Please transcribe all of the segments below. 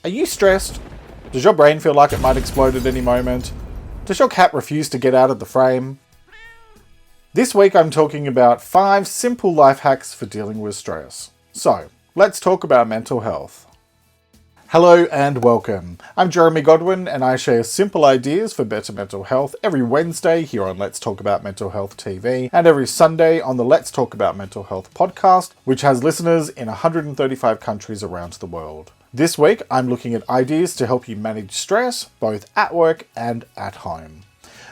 Are you stressed? Does your brain feel like it might explode at any moment? Does your cat refuse to get out of the frame? This week I'm talking about 5 simple life hacks for dealing with stress. So, let's talk about mental health. Hello and welcome. I'm Jeremy Godwin and I share simple ideas for better mental health every Wednesday here on Let's Talk About Mental Health TV and every Sunday on the Let's Talk About Mental Health podcast, which has listeners in 135 countries around the world. This week, I'm looking at ideas to help you manage stress, both at work and at home.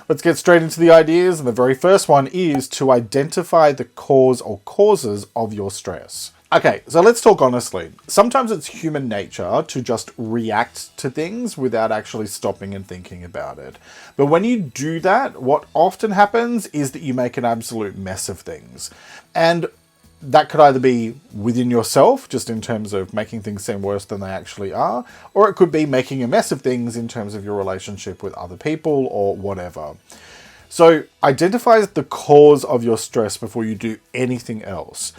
Let's get straight into the ideas, and the very first one is to identify the cause or causes of your stress. Okay, so let's talk honestly. Sometimes it's human nature to just react to things without actually stopping and thinking about it. But when you do that, what often happens is that you make an absolute mess of things. And that could either be within yourself, just in terms of making things seem worse than they actually are, or it could be making a mess of things in terms of your relationship with other people or whatever. So identify the cause of your stress before you do anything else.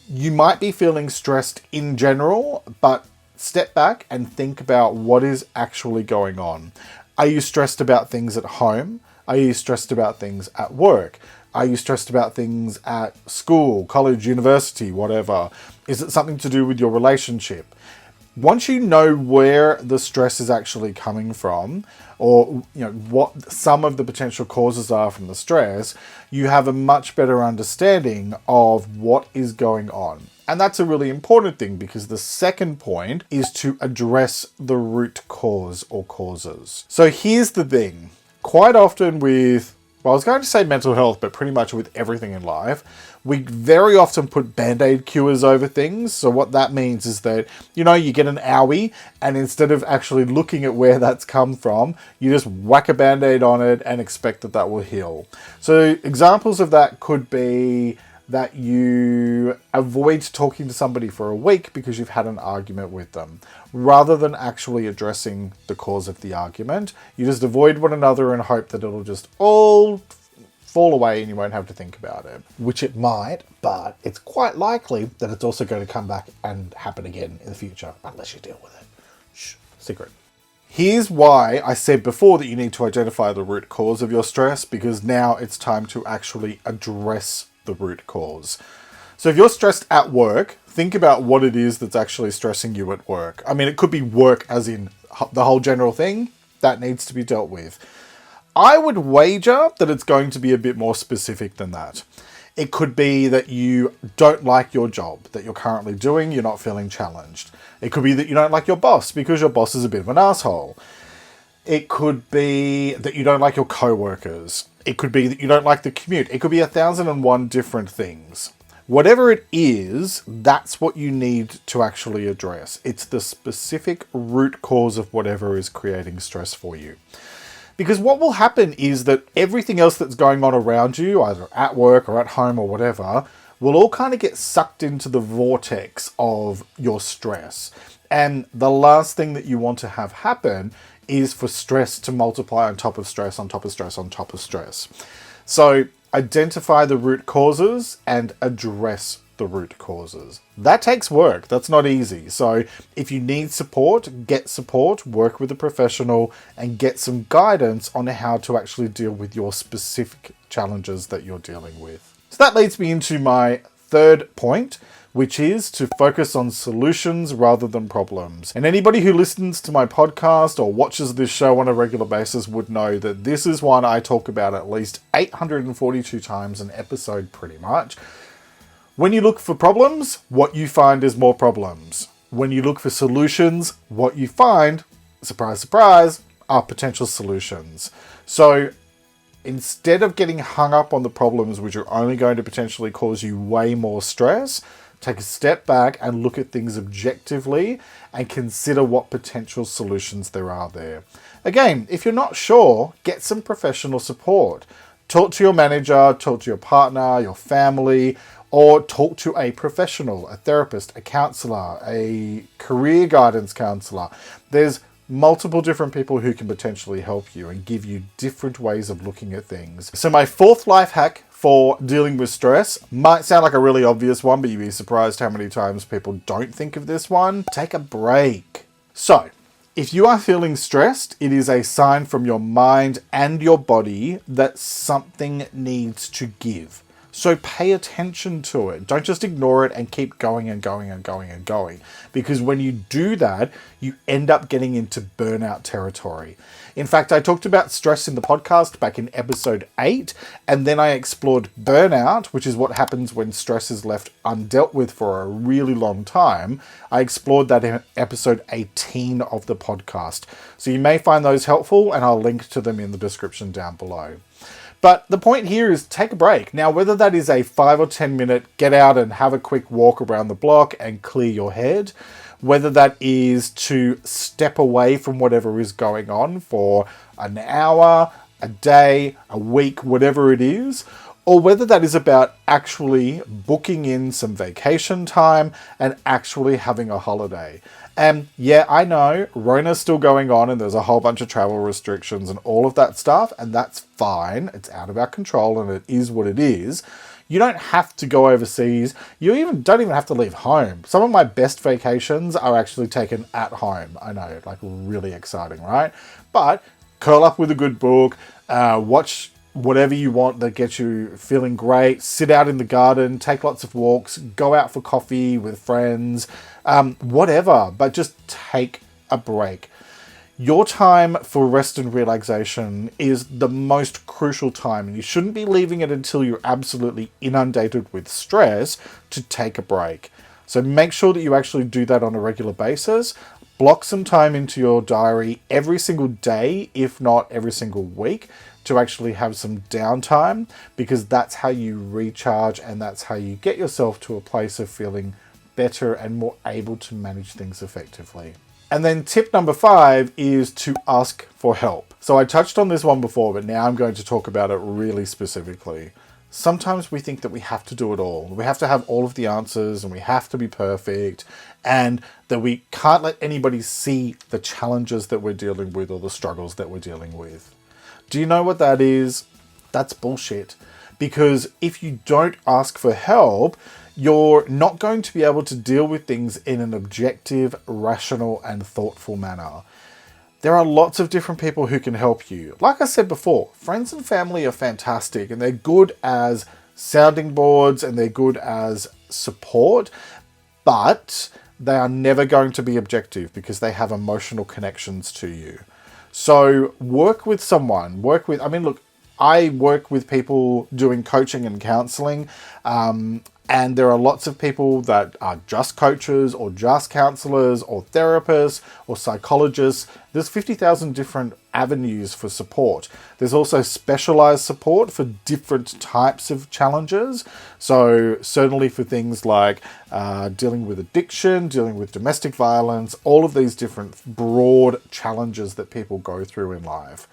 You might be feeling stressed in general, but step back and think about what is actually going on. Are you stressed about things at home? Are you stressed about things at work? Are you stressed about things at school, college, university, whatever? Is it something to do with your relationship? Once you know where the stress is actually coming from, or what some of the potential causes are from the stress, you have a much better understanding of what is going on. And that's a really important thing, because the second point is to address the root cause or causes. So here's the thing. Quite often I was going to say mental health, but pretty much with everything in life, we very often put band-aid cures over things. So what that means is that, you get an owie, and instead of actually looking at where that's come from, you just whack a band-aid on it and expect that that will heal. So examples of that could be that you avoid talking to somebody for a week because you've had an argument with them. Rather than actually addressing the cause of the argument, you just avoid one another and hope that it'll just all fall away and you won't have to think about it. Which it might, but it's quite likely that it's also going to come back and happen again in the future, unless you deal with it. Shh, secret. Here's why I said before that you need to identify the root cause of your stress, because now it's time to actually address the root cause. So if you're stressed at work, think about what it is that's actually stressing you at work. I mean, it could be work as in the whole general thing that needs to be dealt with. I would wager that it's going to be a bit more specific than that. It could be that you don't like your job that you're currently doing, you're not feeling challenged. It could be that you don't like your boss because your boss is a bit of an asshole. It could be that you don't like your co-workers. It could be that you don't like the commute. It could be 1,001 different things. Whatever it is, that's what you need to actually address. It's the specific root cause of whatever is creating stress for you. Because what will happen is that everything else that's going on around you, either at work or at home or whatever, will all kind of get sucked into the vortex of your stress. And the last thing that you want to have happen is for stress to multiply on top of stress, on top of stress, on top of stress. So identify the root causes and address the root causes. That takes work. That's not easy. So if you need support, get support, work with a professional, and get some guidance on how to actually deal with your specific challenges that you're dealing with. So that leads me into my third point, which is to focus on solutions rather than problems. And anybody who listens to my podcast or watches this show on a regular basis would know that this is one I talk about at least 842 times an episode pretty much. When you look for problems, what you find is more problems. When you look for solutions, what you find, surprise, surprise, are potential solutions. So instead of getting hung up on the problems which are only going to potentially cause you way more stress, take a step back and look at things objectively and consider what potential solutions there are there. Again, if you're not sure, get some professional support. Talk to your manager, talk to your partner, your family, or talk to a professional, a therapist, a counselor, a career guidance counselor. There's multiple different people who can potentially help you and give you different ways of looking at things. So my fourth life hack for dealing with stress might sound like a really obvious one, but you'd be surprised how many times people don't think of this one. Take a break. So If you are feeling stressed, it is a sign from your mind and your body that something needs to give. So pay attention to it. Don't just ignore it and keep going and going and going and going. Because when you do that, you end up getting into burnout territory. In fact, I talked about stress in the podcast back in episode 8, and then I explored burnout, which is what happens when stress is left undealt with for a really long time. I explored that in episode 18 of the podcast. So you may find those helpful, and I'll link to them in the description down below. But the point here is take a break. Now, whether that is a 5 or 10 minute get out and have a quick walk around the block and clear your head, whether that is to step away from whatever is going on for an hour, a day, a week, whatever it is, or whether that is about actually booking in some vacation time and actually having a holiday. And yeah, I know Rona's still going on and there's a whole bunch of travel restrictions and all of that stuff, and that's fine. It's out of our control and it is what it is. You don't have to go overseas. You don't even have to leave home. Some of my best vacations are actually taken at home. I know, like really exciting, right? But curl up with a good book, watch whatever you want that gets you feeling great, sit out in the garden, take lots of walks, go out for coffee with friends, whatever, but just take a break. Your time for rest and relaxation is the most crucial time, and you shouldn't be leaving it until you're absolutely inundated with stress to take a break. So make sure that you actually do that on a regular basis. Block some time into your diary every single day, if not every single week, to actually have some downtime, because that's how you recharge and that's how you get yourself to a place of feeling better and more able to manage things effectively. And then tip number 5 is to ask for help. So I touched on this one before, but now I'm going to talk about it really specifically. Sometimes we think that we have to do it all. We have to have all of the answers and we have to be perfect, and that we can't let anybody see the challenges that we're dealing with or the struggles that we're dealing with. Do you know what that is? That's bullshit. Because if you don't ask for help, you're not going to be able to deal with things in an objective, rational, and thoughtful manner. There are lots of different people who can help you. Like I said before, friends and family are fantastic and they're good as sounding boards and they're good as support, but they are never going to be objective because they have emotional connections to you. So work with someone, I work with people doing coaching and counseling, and there are lots of people that are just coaches or just counselors or therapists or psychologists. There's 50,000 different avenues for support. There's also specialized support for different types of challenges. So certainly for things like dealing with addiction, dealing with domestic violence, all of these different broad challenges that people go through in life.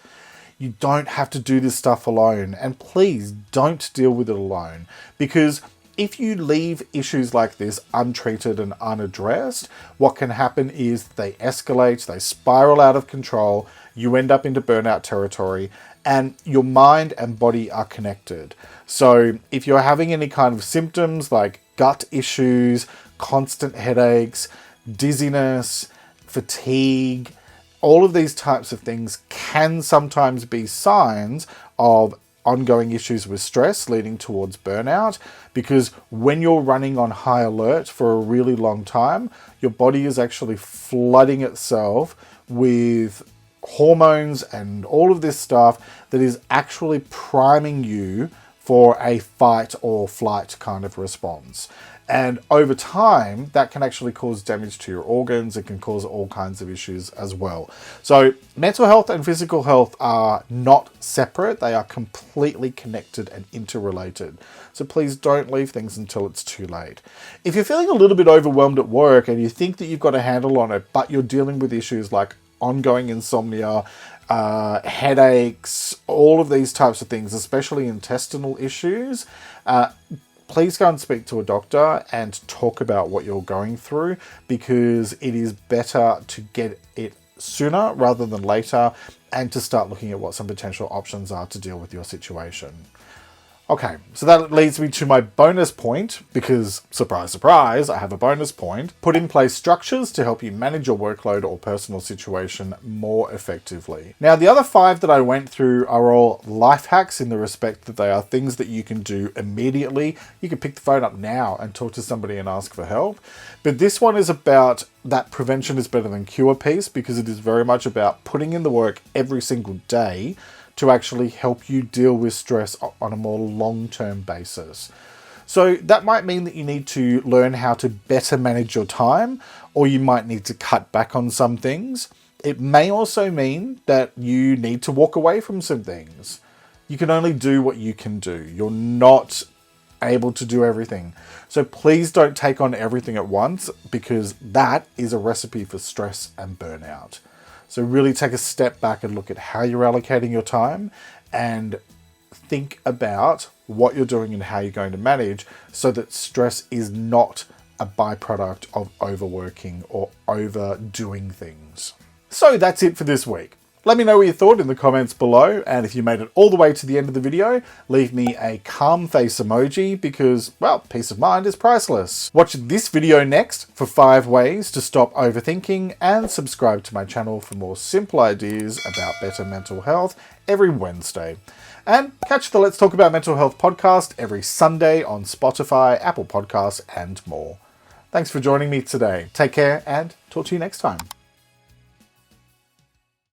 You don't have to do this stuff alone, and please don't deal with it alone, because if you leave issues like this untreated and unaddressed, what can happen is they escalate, they spiral out of control, you end up into burnout territory, and your mind and body are connected. So if you're having any kind of symptoms like gut issues, constant headaches, dizziness, fatigue, all of these types of things can sometimes be signs of ongoing issues with stress leading towards burnout, because when you're running on high alert for a really long time, your body is actually flooding itself with hormones and all of this stuff that is actually priming you for a fight or flight kind of response. And over time, that can actually cause damage to your organs. It can cause all kinds of issues as well. So mental health and physical health are not separate. They are completely connected and interrelated. So please don't leave things until it's too late. If you're feeling a little bit overwhelmed at work and you think that you've got a handle on it, but you're dealing with issues like ongoing insomnia, headaches, all of these types of things, especially intestinal issues, please go and speak to a doctor and talk about what you're going through, because it is better to get it sooner rather than later and to start looking at what some potential options are to deal with your situation. Okay, so that leads me to my bonus point, because surprise, surprise, I have a bonus point. Put in place structures to help you manage your workload or personal situation more effectively. Now, the other 5 that I went through are all life hacks in the respect that they are things that you can do immediately. You can pick the phone up now and talk to somebody and ask for help. But this one is about that prevention is better than cure piece, because it is very much about putting in the work every single day to actually help you deal with stress on a more long-term basis. So that might mean that you need to learn how to better manage your time, or you might need to cut back on some things. It may also mean that you need to walk away from some things. You can only do what you can do. You're not able to do everything. So please don't take on everything at once, because that is a recipe for stress and burnout. So really take a step back and look at how you're allocating your time and think about what you're doing and how you're going to manage, so that stress is not a byproduct of overworking or overdoing things. So that's it for this week. Let me know what you thought in the comments below, and if you made it all the way to the end of the video, leave me a calm face emoji, because, well, peace of mind is priceless. Watch this video next for 5 ways to stop overthinking, and subscribe to my channel for more simple ideas about better mental health every Wednesday. And catch the Let's Talk About Mental Health podcast every Sunday on Spotify, Apple Podcasts, and more. Thanks for joining me today. Take care and talk to you next time.